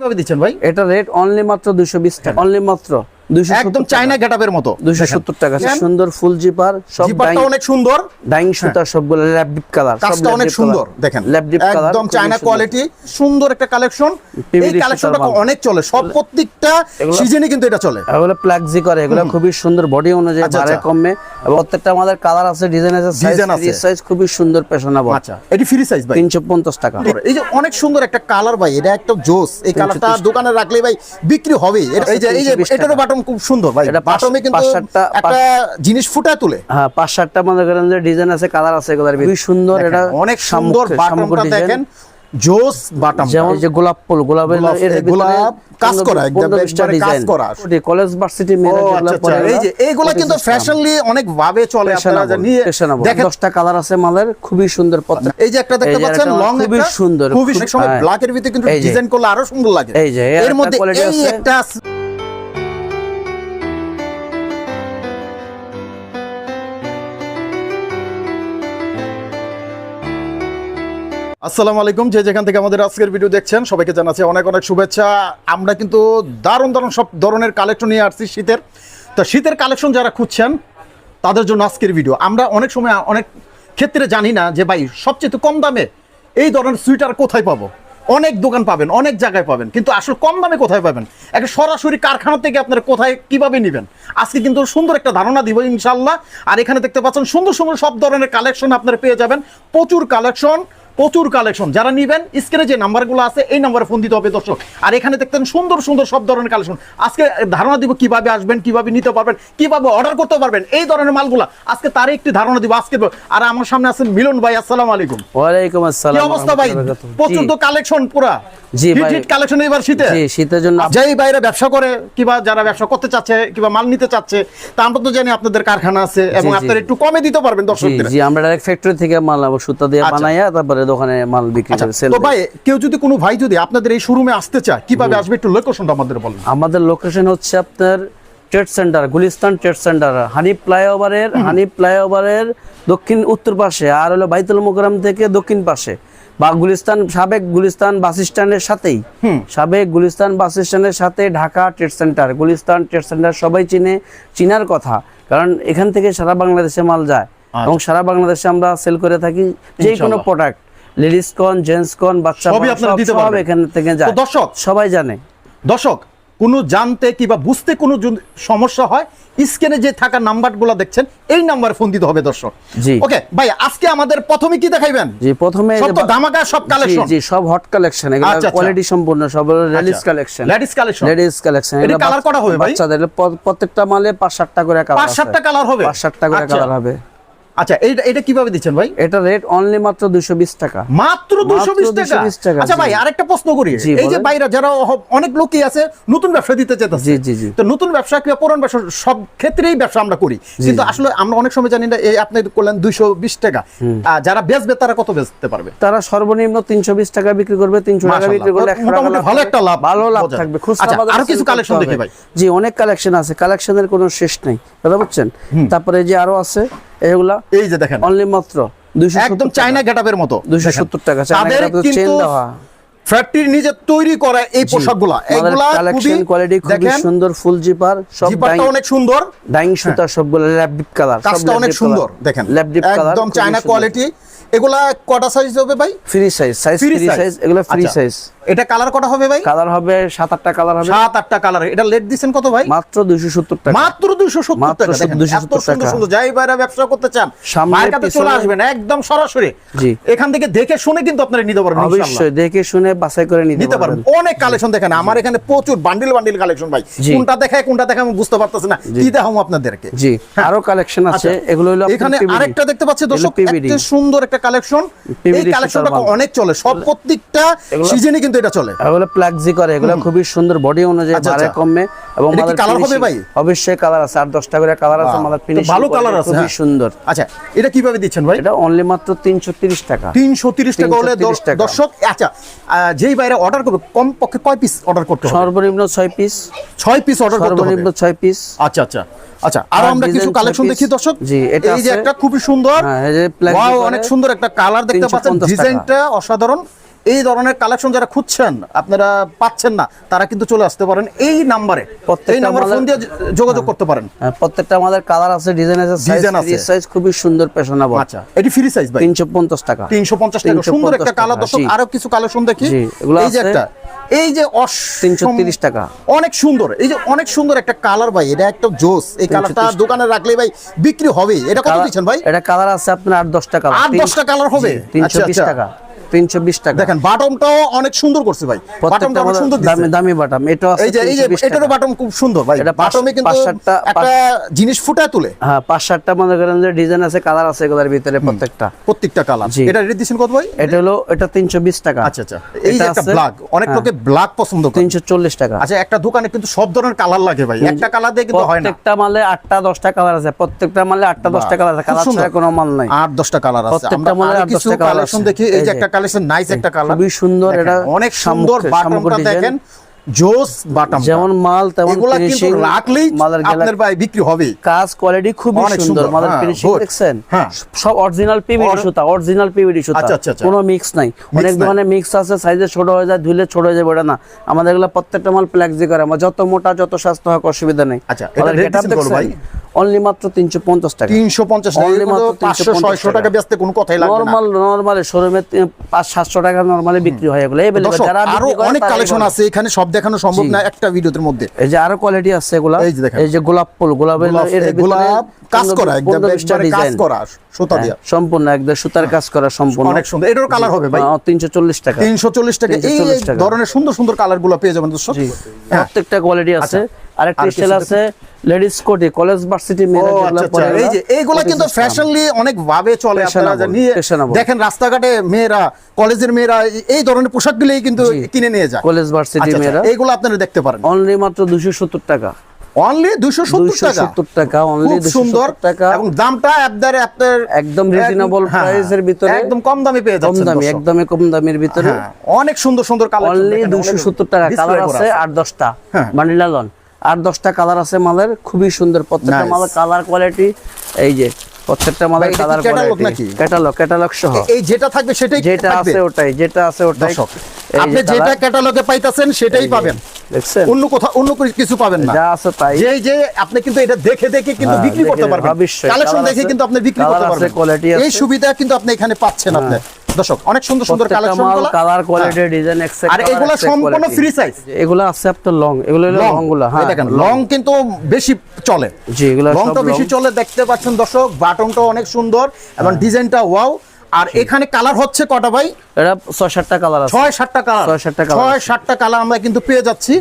কিভাবে দিচ্ছেন ভাই? এটা রেট অনলি মাত্র 220 টাকা, অনলি মাত্র 270 একদম চায়না গেটআপের মতো 270 টাকা। সুন্দর ফুল জিপার, সব জিপারটা অনেক সুন্দর, ডাইং সুতা সবগুলো ল্যাব ডিপ কালার, কাজটা অনেক সুন্দর দেখেন, ল্যাব ডিপ কালার, একদম চায়না কোয়ালিটি, সুন্দর একটা কালেকশন। এই কালেকশনটা অনেক চলে, সব প্রত্যেকটা সিজনে কিন্তু এটা চলে। এগুলো প্লাগজি করে, এগুলো খুবই সুন্দর বডি অনুযায়ী বাড়ে কমে, এবং প্রত্যেকটা আমাদের কালার আছে, ডিজাইন আছে, সাইজ খুবই সুন্দর ফ্যাশনেবল। আচ্ছা, এটি ফ্রি সাইজ ভাই, 350 টাকা। এই যে অনেক সুন্দর একটা কালার ভাই, এটা একটা জোস। এই কালারটা দোকানে রাখলে ভাই বিক্রি হবে। এই যে এটারও বাটন খুব সুন্দর ভাই, বাটনে কিন্তু একটা জিনিস ফুটায় তুলে। হ্যাঁ, 5-7টা মনে করেন যে ডিজাইন আছে, কালার আছে, এগুলোর খুবই সুন্দর। এটা অনেক সুন্দর বাটনটা দেখেন, জোস বাটন, যেমন যে গোলাপ ফুল, গোলাপের এর গোলাপ কাজ করা, একদম কাজ করা, কলেজ ভার্সিটি মেয়েরা যেগুলো পরে, এই যে এইগুলা কিন্তু ফ্যাশনলি অনেক ভাবে চলে। আপনারা জানেন দেখেন 10টা কালার আছে মালের, খুবই সুন্দর। এই যে একটা দেখতে পাচ্ছেন লং, খুবই সুন্দর, খুবই সময় ব্ল্যাক এর ভিতরে কিন্তু ডিজাইন করলে আরো সুন্দর লাগে। এই যে এর মধ্যে এই একটা আসসালামু আলাইকুম, যে যেখান থেকে আমাদের আজকের ভিডিও দেখছেন সবাইকে জানাচ্ছি অনেক অনেক শুভেচ্ছা। আমরা কিন্তু দারুণ দারুণ সব ধরনের কালেকশন নিয়ে আসছি শীতের। তো শীতের কালেকশন যারা খুঁজছেন তাদের জন্য আজকের ভিডিও। আমরা অনেক সময় অনেক ক্ষেত্রে জানি না যে ভাই সবচেয়ে কম দামে এই ধরনের সুইটার কোথায় পাবো। অনেক দোকান পাবেন, অনেক জায়গায় পাবেন, কিন্তু আসলে কম দামে কোথায় পাবেন, একটা সরাসরি কারখানা থেকে আপনারা কোথায় কিভাবে নেবেন, আজকে কিন্তু সুন্দর একটা ধারণা দিব ইনশাল্লাহ। আর এখানে দেখতে পাচ্ছেন সুন্দর সুন্দর সব ধরনের কালেকশন আপনারা পেয়ে যাবেন, প্রচুর কালেকশন। যারা নিবেন স্ক্রিনে যে নাম্বারগুলো আছে এই নাম্বারে ফোন দিতে হবে দর্শক। আর এখানে দেখতেন সুন্দর সুন্দর সব ধরনের কালেকশন। আজকে ধারণা দিব কিভাবে আসবেন, কিভাবে নিতে পারবেন, কিভাবে অর্ডার করতে পারবেন এই ধরনের মালগুলো আজকে তার একটি ধারণা দিব আজকে। আর আমার সামনে আছেন মিলন ভাই, আসসালামু আলাইকুম। ওয়ালাইকুম আসসালাম। কি অবস্থা ভাই? প্রচুর তো কালেকশন, পুরা জি ভাই, হিট কালেকশন এবার শীতে। জি, শীতের জন্য যেই বাইরে ব্যবসা করে কিংবা যারা ব্যবসা করতে চাচ্ছে কিংবা মাল নিতে চাচ্ছে, তা আমরা তো জানি আপনাদের কারখানা আছে এবং আপনারা একটু কমে দিতে পারবেন দর্শকদের। জি, আমরা ডাইরেক্ট ফ্যাক্টরি থেকে মাল আবার সুতা দিয়ে বানাইয়া তারপরে দোকানে মাল বিক্রি করে সেল। তো ভাই কেউ যদি কোনো ভাই যদি আপনাদের এই শোরুমে আসতে চায় কিভাবে আসবে একটু লোকেশনটা আমাদের বলেন। আমাদের লোকেশন হচ্ছে আপনার trade centre, Gulistan trade centre, Hanif ফ্লাইওভারের দক্ষিণ উত্তর পাশে, আর হলো বাইতুল মোকাররম থেকে দক্ষিণ পাশে, বা গুলিস্তান সাবেক গুলিস্তান বাস স্ট্যান্ডের সাথেই, সাবেক গুলিস্তান বাস স্ট্যান্ডের সাথে Dhaka trade centre. Gulistan trade centre সবাই চিনার কথা, কারণ এখান থেকে সারা বাংলাদেশে মাল যায় এবং সারা বাংলাদেশে আমরা সেল করে থাকি যে কোনো প্রোডাক্ট, লেডিস কন, জেন্টস কন, বাচ্চা সব এখান থেকে যায়। দর্শক সবাই জানে। দর্শক কোনো জানতে কিংবা বুঝতে কোনো সমস্যা হয়, স্ক্রিনে যে থাকা নাম্বারগুলো দেখছেন এই নাম্বারে ফোন দিতে হবে দর্শক। জি ওকে ভাই, আজকে আমাদের প্রথমে কি দেখাইবেন? জি, প্রথমে সব তো ধামাকা সব কালেকশন। জি, সব হট কালেকশন, এগুলো কোয়ালিটি সম্পূর্ণ, সব লেডিস কালেকশন। এটা কালার করা হবে ভাই? বাচ্চাদের প্রত্যেকটা মালে 5-7টা করে কালার আছে। 5-7টা কালার হবে? 5-7টা করে কালার হবে। আচ্ছা, এটা কিভাবে দিচ্ছেন ভাই? এটা রেট অনলি মাত্র 220 টাকা, মাত্র 220 টাকা। আচ্ছা ভাই, আরেকটা প্রশ্ন করি। এই যে বাইরে যারা অনেক লোকই আছে নতুন ব্যবসা দিতে চাইতেছে, জি জি জি, তো নতুন ব্যবসা কিংবা পুরান ব্যবসা সব ক্ষেত্রেই ব্যবসা আমরা করি, কিন্তু আসলে আমরা অনেক সময় জানি না। এই আপনি করলেন 220 টাকা, যারা বেচবে তারা কত বেচতে পারবে? তারা সর্বনিম্ন 320 টাকা বিক্রি করবে, 300 টাকা বিক্রি করলে মোটামুটি ভালো একটা লাভ, ভালো লাভ থাকবে। আচ্ছা, আরো কিছু কালেকশন দেখি ভাই। জি, অনেক কালেকশন আছে, কালেকশনের কোনো শেষ নাই, কথা বুঝছেন। তারপরে যে আরো আছে এগুলা, এই যে দেখেন অনলি মাত্র 270, একদম চায়না গেটআপের মতো 270 টাকা। তাদের কিন্তু ফ্যাক্টরি নিজে তৈরি করা এই পোশাকগুলা, এগুলা কালেকশন কোয়ালিটি খুব সুন্দর, ফুল জিপার, সব জিপারটা অনেক সুন্দর, ডাইং সুতা সবগুলো ল্যাব ডিপ কালার, কাজটা অনেক সুন্দর দেখেন, ল্যাব ডিপ কালার, একদম চায়না কোয়ালিটি। এগুলা কটা সাইজ হবে ভাই? ফ্রি সাইজ, এগুলা ফ্রি সাইজ। এটা কালার কটা হবে ভাই? কালার হবে 7-8টা কালার হবে। 7-8টা কালার। এটা লেট দিবেন কত ভাই? মাত্র 270 টাকা, মাত্র 270 টাকা। দেখেন এত সুন্দর সুন্দর, যাই বাইরে ব্যবসা করতে চান মায়ের কাছে চলে আসবেন একদম সরাসরি। জি, এখান থেকে দেখে শুনে কিন্তু আপনারা নিতে পারবেন ইনশাআল্লাহ। অবশ্যই দেখে শুনে বাছাই করে নিতে পারবেন। অনেক কালেকশন দেখেন আমার এখানে, প্রচুর বান্ডিল কালেকশন ভাই। কোনটা দেখায় কোনটা দেখায় আমি বুঝতে পারতেছি না, কি দেখাবো আপনাদেরকে। জি, আরো কালেকশন আছে, এগুলো হলো এখানে আরেকটা দেখতে পাচ্ছি দর্শক, একটা সুন্দর একটা কালেকশন। এই কালেকশনটা অনেক চলে, সব প্রত্যেকটা সিজনে কিন্তু এটা চলে। এগুলো প্লাগজি করে, এগুলো খুবই সুন্দর বডি অনুযায়ী বাড়ে কমে, এবং আমাদের কালার হবে ভাই? অবশ্যই কালার আছে, 8-10টা করে কালার আছে, আমাদের ফিনিশিং ভালো কালার আছে, খুবই সুন্দর। আচ্ছা, এটা কিভাবে দিচ্ছেন ভাই? এটা অনলি মাত্র 330 টাকা, 330 টাকা হলে দর্শক। আচ্ছা, যেই বাইরে অর্ডার করবে কম পক্ষে কয় পিস অর্ডার করতে হবে? সর্বনিম্ন 6 পিস। 6 পিস অর্ডার করতে হবে, সর্বনিম্ন 6 পিস। আচ্ছা আচ্ছা আচ্ছা, আর আমরা কিছু কালেকশন দেখি দর্শক। জি, এটা এই যে একটা খুবই সুন্দর, হ্যাঁ, এই যে ওয়াও, অনেক সুন্দর একটা কালার দেখতে পাচ্ছেন, ডিজাইনটা অসাধারণ। এই ধরনের কালেকশন যারা খুঁজছেন, আপনারা পাচ্ছেন না, তারা কিন্তু চলে আসতে পারেন এই নাম্বারে, এই নাম্বারে ফোন দিয়ে যোগাযোগ করতে পারেন। প্রত্যেকটা আমাদের কালার আছে, ডিজাইন আছে, ডিজাইন আছে, সাইজ খুবই সুন্দর ফ্যাশনেবল। আচ্ছা, এটি ফ্রি সাইজ ভাই? 350 টাকা। 350 টাকা, সুন্দর একটা কালার। দর্শক আরো কিছু কালেকশন দেখি। এই যে একটা, এই যে 330 টাকা, অনেক সুন্দর, এই যে অনেক সুন্দর একটা কালার ভাই, এটা একটা জোস। এই কালারটা দোকানে রাখলে ভাই বিক্রি হবে। এটা কত দিচ্ছেন ভাই? এটা কালার আছে আপনার 8-10 টাকা, 8-10টা কালার হবে। 320 টাকা, 320 টাকা। দেখেন বাটনটাও অনেক সুন্দর করছে ভাই, বাটনটা অনেক সুন্দর দিয়েছে, দামি বাটন। এটা আছে এই যে এটারও বাটন খুব সুন্দর ভাই। বাটনে কিন্তু একটা জিনিস ফুটায় তুলে। হ্যাঁ, 5-7টা মনে করেন যে ডিজাইন আছে, কালার আছে এগুলোর ভিতরে প্রত্যেকটা কালার। এটা রেট দিছেন কত ভাই? এটা 320 টাকা। আচ্ছা আচ্ছা, এই যে একটা ব্ল্যাক, অনেক লোকে ব্ল্যাক পছন্দ করে, 340 টাকা। আচ্ছা, একটা দোকানে কিন্তু সব ধরনের কালার লাগে ভাই, একটা কালার দিয়ে কিন্তু হয় না। প্রত্যেকটা মালে 8টা-10টা কালার আছে, প্রত্যেকটা মালে 8টা-10টা কালার আছে, কালার ছাড়া কোনো মাল নাই। 8-10টা কালার আছে। প্রত্যেকটা মালে 8-10টা কালার কালেকশন দেখি। এই যে একটা কালেকশন, নাইস একটা কালার, খুবই সুন্দর। এটা অনেক সুন্দর। বাটনটা দেখেন, জোস বাটন, যেমন মাল তেমন ফিনিশিং, রাখলেই আপনার ভাই বিক্রি হবে। কাজ কোয়ালিটি খুবই সুন্দর, মালের ফিনিশিং দেখছেন, সব অরিজিনাল পিভিডি সুতা, অরিজিনাল পিভিডি সুতা, কোনো মিক্স নাই। অনেক দোকানে মিক্স আছে, সাইজে ছোট হয়ে যায়, ধুলে ছোট হয়ে যাবে, ওটা না। আমাদের এগুলো প্রত্যেকটা মাল প্লাক্সি করে, আমার যত মোটা যত স্বাস্থ্য হোক অসুবিধা নেই। আচ্ছা, এটা রেট দিছেন ভাই? অনলি মাত্র 350 টাকা। 350 টাকা, অনলি মাত্র 500-600 টাকা বেচতে কোনো কথাই লাগবে না। নরমালি শোরুমে 500-700 টাকা নরমালি বিক্রি হয় এগুলো। যারা আরো অনেক কালেকশন আছে, এখানে সব দেখানো সম্ভব না একটা ভিডিওর মধ্যে। এই যে আরো কোয়ালিটি আছে এগুলা। এই যে গোলাপ ফুল, গোলাপের গোলাপ কাজ করা, একদম কাজ করা, সুতা দিয়া সম্পূর্ণ, একদম সুতার কাজ করা সম্পূর্ণ, অনেক সুন্দর। এটার কালার হবে ভাই 340 টাকা। 340 টাকা। এই ধরনের সুন্দর সুন্দর কালারগুলো পেয়ে যাবেন দর্শক। প্রত্যেকটা কোয়ালিটি আছে। আরেকটা স্টাইল আছে লেডিস কোটি, কলেজ ভার্সিটি মেয়েরা যেগুলো পরে। এই যে এইগুলা কিন্তু ফ্যাশনলি অনেক ভাবে চলে, আপনারা নিয়ে দেখেন রাস্তাঘাটে মেয়েরা, কলেজের মেয়েরা এই ধরনের পোশাকগুলোই কিন্তু কিনে নিয়ে যায়, কলেজ ভার্সিটি মেয়েরা। এইগুলো আপনারা দেখতে পারেন অনলি মাত্র 270 টাকা। অনলি 270 টাকা, অনলি 270 টাকা। এবং দামটা আপনার একদম রিজনেবল প্রাইসের ভিতরে, একদম কম দামে পেয়ে যাচ্ছেন। কম দামি, একদমই কম দামের ভিতরে অনেক সুন্দর সুন্দর কালার। অনলি 270 টাকা। কালার আছে 8-10টা, বান্ডিল লন 8-10টা কালার আছে মালের, খুবই সুন্দর। প্রত্যেকটা মালের কালার কোয়ালিটি, এই যে প্রত্যেকটা মালের কালার কোয়ালিটি, ক্যাটালগ সহ। এই যেটা থাকবে সেটাই, যেটা আছে ওটাই, যেটা আছে ওটাই। আপনি যেটা ক্যাটালগে পাইতাছেন সেটাই পাবেন, দেখছেন? অন্য কিছু পাবেন না, যা আছে তাই। যে আপনি কিন্তু এটা দেখে কিন্তু বিক্রি করতে পারবেন, কালেকশন দেখে কিন্তু আপনি বিক্রি করতে পারবেন। এই সুবিধা কিন্তু আপনি এখানে পাচ্ছেন। আপনি দর্শক অনেক সুন্দর সুন্দর collection, colour quality, design exact, আর এগুলো সম্পূর্ণ ফ্রি সাইজ। এগুলো আছে আপনার লং, এগুলো লং গুলো। হ্যাঁ, দেখেন লং কিন্তু বেশি চলে। জি, এগুলো লংটা বেশি চলে, দেখতে পাচ্ছেন দর্শক। বাটনটা অনেক সুন্দর এবং ডিজাইনটা ওয়াও। আর এখানে কালার হচ্ছে কটা ভাই? এটা 6-7টা কালার আছে, 6-7টা কালার, 6-7টা কালার আমরা কিন্তু পেয়ে যাচ্ছি।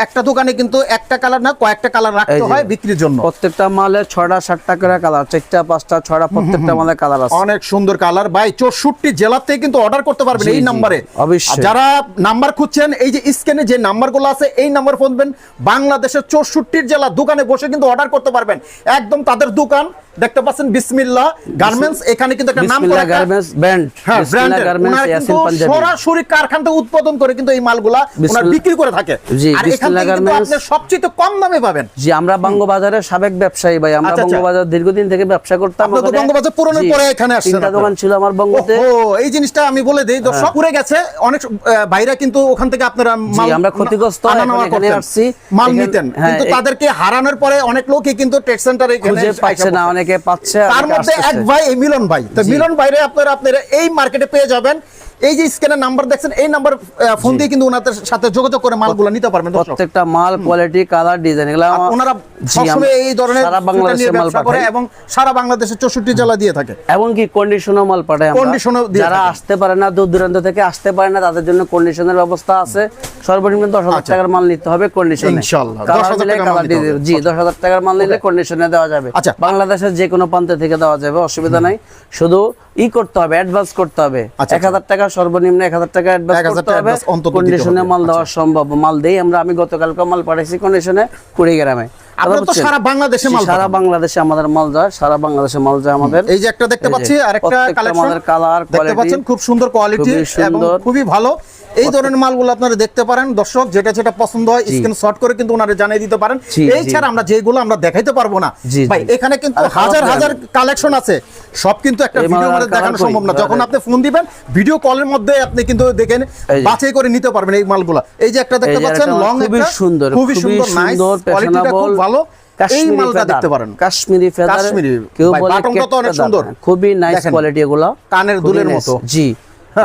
একটা দোকানে কিন্তু একটা কালার না, কয়েকটা কালার রাখতে হয় বিক্রির জন্য। প্রত্যেকটা মালে 6টা-7টা করে কালার, 4টা 5টা 6টা, প্রত্যেকটা মালে কালার আছে। অনেক সুন্দর কালার ভাই। 64 জেলাতে কিন্তু অর্ডার করতে পারবেন এই নম্বরে। অবশ্যই যারা নাম্বার খুঁজছেন, এই যে স্ক্রিনে যে নাম্বারগুলো আছে, এই নাম্বার ফোন দিবেন। বাংলাদেশের 64 জেলা দোকানে বসে কিন্তু অর্ডার করতে পারবেন। একদম তাদের দোকান, দেখতে পাচ্ছেন বিসমিল্লাহ গার্মেন্টস। এখানে কিন্তু একটা নাম করা গার্মেন্টস ব্র্যান্ড, বিসমিল্লাহ গার্মেন্টস ইয়াসিন পাঞ্জাবি, সরাসরি কারখানা থেকে উৎপাদন করে কিন্তু এই মালগুলা ওনারা বিক্রি করে থাকে। আর এখান থেকে কিন্তু আপনি সবচেয়ে কম দামে পাবেন। জি, আমরা বঙ্গবাজারের সাবেক ব্যবসায়ী ভাই। আমরা বঙ্গবাজার দীর্ঘদিন থেকে ব্যবসা করতাম। আপনি তো বঙ্গবাজার পুরনোর পরে এখানে আসছেন। 3টা দোকান ছিল আমার বঙ্গতে। ও, এই জিনিসটা আমি বলে দেই দর্শক, পুরে গেছে অনেক বাইরে কিন্তু ওখান থেকে আপনারা মাল, আমরা ক্ষতিগ্রস্ত এখানে আসছি, মাল নিতেন, কিন্তু তাদেরকে হারানোর পরে অনেক লোকই কিন্তু ট্রেড সেন্টারে এখানে পাচ্ছে না, অনেকে পাচ্ছে। তার মধ্যে এক ভাই এই মিলন ভাই। তো মিলন ভাইরে আপনারা এই মার্কেটে পেয়ে যাবেন। এই যে স্ক্যানের নাম্বার দেখছেন, এই নাম্বার ফোন দিয়ে কিন্তু ওনাদের সাথে যোগাযোগ করে মালগুলো নিতে পারবেন। প্রত্যেকটা মাল কোয়ালিটি, কালার, ডিজাইন এগুলো ওনারা সবসময় এই ধরনের সারা বাংলাদেশে মাল পাঠায় এবং সারা বাংলাদেশে 64 জেলা দিয়ে থাকে। এবং কি কন্ডিশনও মাল পাঠায় আমরা। যারা আসতে পারে না, দূর দূরান্ত থেকে আসতে পারে না, তাদের জন্য কন্ডিশনের ব্যবস্থা আছে। সর্বনিম্ন 10,000 টাকার মাল নিতে হবে কন্ডিশনে, ইনশাআল্লাহ। 10,000 টাকার জি, 10,000 টাকার মাল নিলে কন্ডিশনে দেওয়া যাবে। বাংলাদেশের যে কোনো প্রান্ত থেকে দেওয়া যাবে, অসুবিধা নাই। শুধু করতে হবে, অ্যাডভান্স করতে হবে। 1000 টাকা সর্বনিম্ন, 1000 টাকা অ্যাডভান্স করতে হবে। কন্ডিশনে মাল দেওয়া সম্ভব। মাল দেই আমরা। আমি গতকালকে মাল পাঠাইছি কন্ডিশনে কুড়িগ্রামে। আপনারা তো সারা বাংলাদেশে মাল সারা বাংলাদেশে আমাদের মাল যায়, সারা বাংলাদেশে মাল যায় আমাদের। এই যে একটা দেখতে পাচ্ছি আরেকটা কালেকশন আমাদের কালার দেখতে পাচ্ছেন, খুব সুন্দর কোয়ালিটি এবং খুবই ভালো। এই ধরনের মালগুলো আপনারা দেখতে পারেন দর্শক, যেটা যেটা পছন্দ হয় স্ক্রিনশট করে কিন্তু ওনারা জানিয়ে দিতে পারেন। এই ছাড়া আমরা যেগুলো আমরা দেখাইতে পারবো না ভাই, এখানে কিন্তু হাজার হাজার কালেকশন আছে, সব কিন্তু একটা ভিডিওর মধ্যে দেখানো সম্ভব না। যখন আপনি ফোন দিবেন ভিডিও কলের মধ্যে আপনি কিন্তু দেখেন বাছাই করে নিতে পারবেন এই মালগুলো। এই যে একটা দেখতে পাচ্ছেন লং, খুবই সুন্দর, খুবই সুন্দর, নাইস কোয়ালিটিটা খুব ভালো। এই মালটা দেখতে পারেন, কাশ্মীরি ফেদার, কাশ্মীরি কেউ বলে বাটনটা তো অনেক সুন্দর, খুবই নাইস কোয়ালিটি এগুলো, কানের দুলের মতো। জি,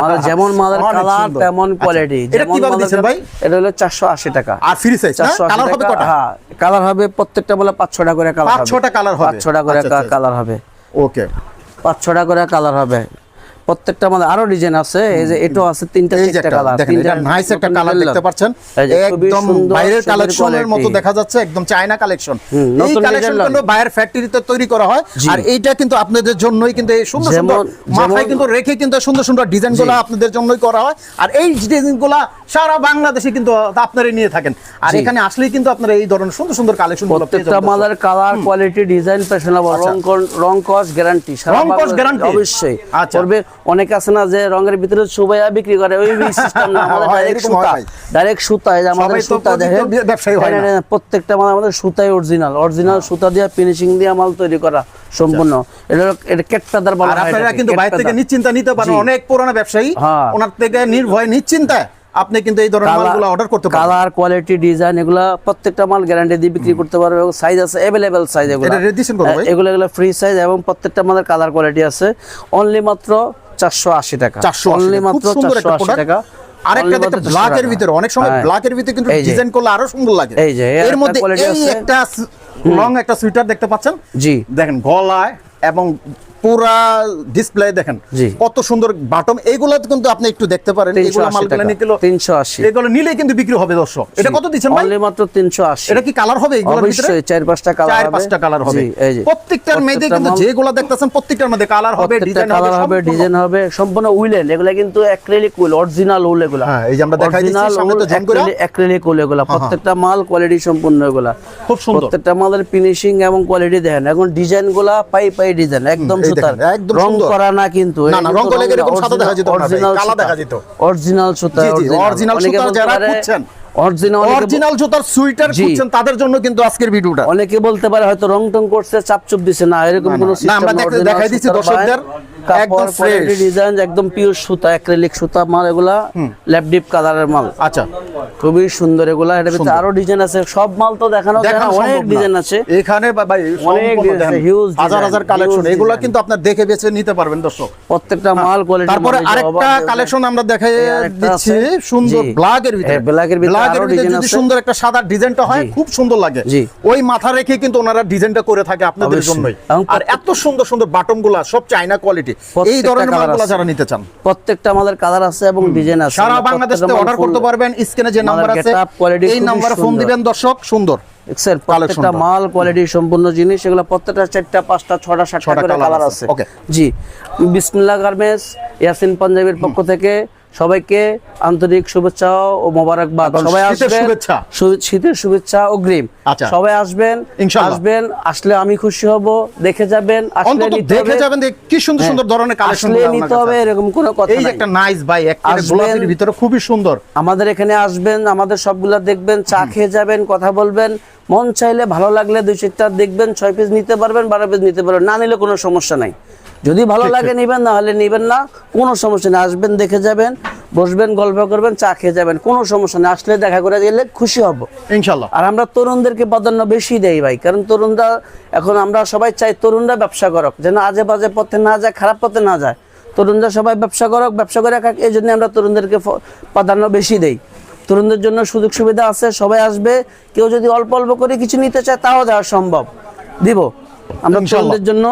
মানে যেমন মালের কালার তেমন কোয়ালিটি। এটা কিভাবে দিচ্ছেন ভাই? এটা হলো 480 টাকা। আর ফ্রি সাইজ না? কালার হবে কয়টা? হ্যাঁ, কালার হবে প্রত্যেকটা বলে 5-6টা করে কালার হবে। 5-6টা কালার হবে, 5-6টা করে কালার হবে। ওকে, 5-6টা করে কালার হবে প্রত্যেকটা। আমাদের আরো ডিজাইন আছে, এই যে এটাও আছে 3টা কালার। দেখেন এটা নাইস একটা কালার দেখতে পাচ্ছেন, একদম বাইরের কালেকশনের মতো দেখা যাচ্ছে, একদম চায়না কালেকশন। এই কালেকশন কিন্তু বাইরের ফ্যাক্টরিতে তৈরি করা হয়, আর এইটা কিন্তু আপনাদের জন্যই কিন্তু এই সুন্দর সুন্দর মাথায় কিন্তু রেখে কিন্তু সুন্দর সুন্দর ডিজাইনগুলো আপনাদের জন্যই করা হয়। আর এই ডিজাইনগুলো সারা বাংলাদেশে কিন্তু আপনারা নিয়ে থাকেন, আর এখানে আসলেই কিন্তু আপনারা এই ধরনের সুন্দর সুন্দর কালেকশন গুলো পেয়ে যাবেন। প্রত্যেকটা মালের কালার, কোয়ালিটি, ডিজাইন, ফ্যাশনেবল, রং কস গ্যারান্টি, সারা বাংলাদেশে অবশ্যই করবে। অনেক আছে না যে রঙের ভিতরে সুবাইয়া বিক্রি করে, ওই সিস্টেম না, আমাদের ডাইরেক্ট সুতা। এই যে আমাদের সুতা দেখেন, ব্যবসায়ী হয় না, প্রত্যেকটা মাল আমাদের সুতাই অরিজিনাল সুতা দিয়ে ফিনিশিং দিয়ে মাল তৈরি করা সম্পূর্ণ। এটা কেটপাদার বলা হয়। আর আপনারা কিন্তু বাইরে থেকে নিশ্চিন্তা নিতে পারেন, অনেক পুরানো ব্যবসায়ী, ওনার থেকে নির্ভয় নিশ্চিন্তায় আপনি কিন্তু এই ধরনের মালগুলো অর্ডার করতে পারেন। কালার, কোয়ালিটি, ডিজাইন এগুলা প্রত্যেকটা মাল গ্যারান্টি দিয়ে বিক্রি করতে পারবে, এবং সাইজ আছে अवेलेबल সাইজ। এগুলো ফ্রি সাইজ, এবং প্রত্যেকটা মালের কালার কোয়ালিটি আছে। অনলি মাত্র 480 টাকা, অনলি মাত্র 480 টাকা। আরেকটা দেখতে ব্ল্যাকের ভিতরে, অনেক সময় ব্ল্যাকের ভিতরে কিন্তু ডিজাইন করলে আরো সুন্দর লাগে। এই যে এর মধ্যে এই একটা লং একটা সুইটার দেখতে পাচ্ছেন, জি দেখেন গলায় এবং পুরা ডিসপ্লে দেখেন কত সুন্দর বাটন। এইগুলা কিন্তু আপনি একটু দেখতে পারেন, এগুলো মালগুলো নিতে 380, এগুলো নিলে কিন্তু বিক্রি হবে দর্শক। এটা কত দিচ্ছেন ভাই? অনলি মাত্র 380। এটা কি কালার হবে এগুলোর ভিতরে? অবশ্যই 4-5টা কালার হবে, 4-5টা কালার হবে। প্রত্যেকটার মধ্যে কিন্তু যেগুলো দেখতেছেন প্রত্যেকটার মধ্যে কালার হবে, ডিজাইন হবে, সম্পূর্ণ উলেন। এগুলা কিন্তু অ্যাক্রিলিক উল, অরিজিনাল উল এগুলা। হ্যাঁ, এই যে আমরা দেখাই দিচ্ছি সামনে তো জয়েন করে অ্যাক্রিলিক উল এগুলা। প্রত্যেকটা মাল কোয়ালিটি সম্পূর্ণ এগুলা, খুব সুন্দর। প্রত্যেকটা মালের ফিনিশিং এবং কোয়ালিটি দেখেন। এখন ডিজাইনগুলা পাই ডিজাইন, একদম সুতার, রং করা না কিন্তু। না না, রং করলে এরকম সাদা দেখা যেত না, কালো দেখা যেত। অরিজিনাল সুতা, অরিজিনাল সুতা যারা খুঁজছেন, অরিজিনাল জুতার সুইটার খুঁজছেন, তাদের জন্য কিন্তু আজকের ভিডিওটা। অনেকে বলতে পারে হয়তো রং টং করছে, চাপ চুপ দিছে, না এরকম কোনো সিস্টেম না। আমরা দেখাই দিচ্ছি দর্শকদের, একদম ফ্রেশ ডিজাইন, একদম পিওর সুতা, অ্যাক্রিলিক সুতা মাল এগুলা, ল্যাপ ডিপ কালারের মাল। আচ্ছা, খুবই সুন্দর এগুলা। এর ভিতরে আরো ডিজাইন আছে, সব মাল তো দেখানো যায় না, অনেক ডিজাইন আছে এখানে ভাই, অনেক হিউজ হাজার হাজার কালেকশন। এগুলা কিন্তু আপনারা দেখে বেছে নিতে পারবেন দর্শক, প্রত্যেকটা মাল কোয়ালিটি। তারপরে আরেকটা কালেকশন আমরা দেখাই দিচ্ছি, সুন্দর ব্ল্যাকের ভিতরে, ব্ল্যাকের ভিতরে যদি সুন্দর একটা সাদা ডিজাইনটা হয় খুব সুন্দর লাগে। ওই মাথা রেখে কিন্তু ওনারা ডিজাইনটা করে থাকে আপনাদের জন্যই। আর এত সুন্দর সুন্দর বাটনগুলা সব চায়না কোয়ালিটি। এই ধরনের মালগুলো যারা নিতে চান, প্রত্যেকটা আমাদের কালার আছে এবং ডিজাইন আছে। সারা বাংলাদেশ থেকে অর্ডার করতে পারবেন। স্ক্রিনে যে নাম্বার আছে এই নম্বরে ফোন দিবেন দর্শক। সুন্দর এক্সেল প্রত্যেকটা মাল কোয়ালিটি সম্পূর্ণ জিনিস। এগুলো প্রত্যেকটা 4টা 5টা 6টা 7টা করে কালার আছে। জি, বিসমিল্লাহ গার্মেন্টস ইয়াসিন পাঞ্জাবির পক্ষ থেকে সবাইকে আন্তরিক শুভেচ্ছা ও মোবারকবাদ। সবাই আসবেন, শীতের শুভেচ্ছা অগ্রিম। সবাই আসবেন, আসলে আমি খুশি হব। দেখে যাবেন, আসলে দেখে যাবেন কি সুন্দর সুন্দর ধরনের কালেকশন নিতে হবে, এরকম কোনো কথা নাই। এই একটা নাইস ভাই, একটা গোলাপের ভিতরে খুবই সুন্দর। আমাদের এখানে আসবেন, আমাদের সবগুলা দেখবেন, চা খেয়ে যাবেন, কথা বলবেন। মন চাইলে ভালো লাগলে 2-4টা দেখবেন, 6 পিস নিতে পারবেন, 12 পিস নিতে পারবেন, না নিলে কোনো সমস্যা নাই। যদি ভালো লাগে নিবেন, না হলে নিবেন না, কোনো সমস্যা নেই। আসবেন, দেখে যাবেন, বসবেন, গল্প করবেন, চা খেয়ে যাবেন, কোনো সমস্যা নেই। আসলে দেখা করে গেলে খুশি হব ইনশাআল্লাহ। আর আমরা তরুণদেরকে প্রাধান্য বেশি দেই ভাই, কারণ তরুণরা এখন আমরা সবাই চাই তরুণরা ব্যবসা করক, যেন আজে বাজে পথে না যায়, খারাপ পথে না যায়। তরুণরা সবাই ব্যবসা করক, ব্যবসা করে খাক, এই জন্য আমরা তরুণদেরকে প্রাধান্য বেশি দেই। তরুণদের জন্য সুযোগ সুবিধা আছে, সবাই আসবে। কেউ যদি অল্প অল্প করে কিছু নিতে চায় তাও দেওয়া সম্ভব, দিব আমরা তরুণদের জন্য।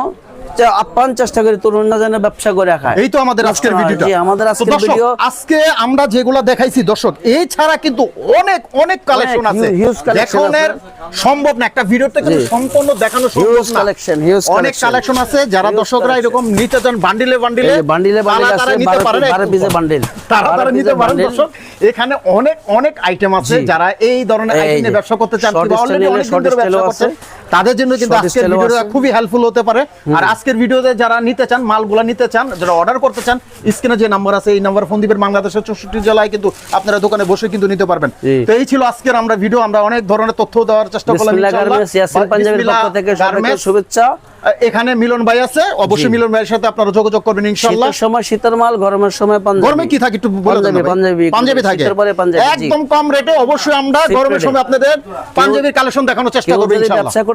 আপ্রাণ চেষ্টা করি তরুণ না যেন ব্যবসা করে খায়। এই তো আমাদের আজকের ভিডিওটা। জি, আমাদের তো আজকের দর্শক, ভিডিও আজকে আমরা যেগুলা দেখাইছি দর্শক, এই ছাড়া কিন্তু অনেক অনেক কালেকশন আছে, huge collection দেখানোর সম্ভব না, একটা ভিডিওতে কিন্তু জি। সম্পূর্ণ দেখানো সম্ভব হিউজ না। কালেকশন, হিউজ অনেক কালেকশন আছে, যারা Huge দর্শকরা collection। এরকম নিতে চান বান্ডিলে বান্ডিলে বান্ডিলে বান্ডিল আছে, তারা নিতে পারেন, 12 পিসের বান্ডিল, তারা 12 নিতে পিসের পারেন বান্ডিল। দর্শক। এখানে অনেক অনেক আইটেম আছে, জি। যারা এই ধরনের এই আইটেম নিয়ে যে, ব্যবসা করতে চান short কিংবা style অলরেডি নিলে অনেক দিন short ধরে style ব্যবসা ও করছেন, আছে। তাদের জন্য কিন্তু Short আজকের style ও ভিডিওটা আছে। খুবই হেল্পফুল হতে পারে। আর আজকের ভিডিওতে যারা নিতে চান, মালগুলা নিতে চান, যারা অর্ডার করতে চান, স্ক্রিনে যে নাম্বার আছে এই নাম্বার ফোন দিবেন। বাংলাদেশের 64 জেলায় কিন্তু আপনারা দোকানে বসে কিন্তু নিতে পারবেন। জি। তো এই ছিল আজকের আমরা ভিডিও, আমরা অনেক ধরনের তথ্য দেওয়ার চেষ্টা করলাম বিসমিল্লাহ ইনশাআল্লাহ। গার্মেন্টস, ইয়াসিন পাঞ্জাবির বিসমিল্লাহ পক্ষ থেকে সবাইকে গার্মেন্টস। শুভেচ্ছা। এখানে মিলন ভাই আছে, অবশ্যই জি। মিলন ভাইয়ের সাথে আপনারা যোগাযোগ করবেন ইনশাআল্লাহ। শীতের সময় শীতের মাল, গরমের সময় পাঞ্জাবি। গরমে কি থাকে একটু বলে দেন না ভাই? পাঞ্জাবি, পাঞ্জাবি থাকে শীতের পরে পাঞ্জাবি, জি। একদম কম রেটে। অবশ্যই আমরা Cheap গরমের rate এ। সময় আপনাদের পাঞ্জাবির কালেকশন দেখানোর চেষ্টা কেউ করব যদি ইনশাআল্লাহ। ব্যবসা করতে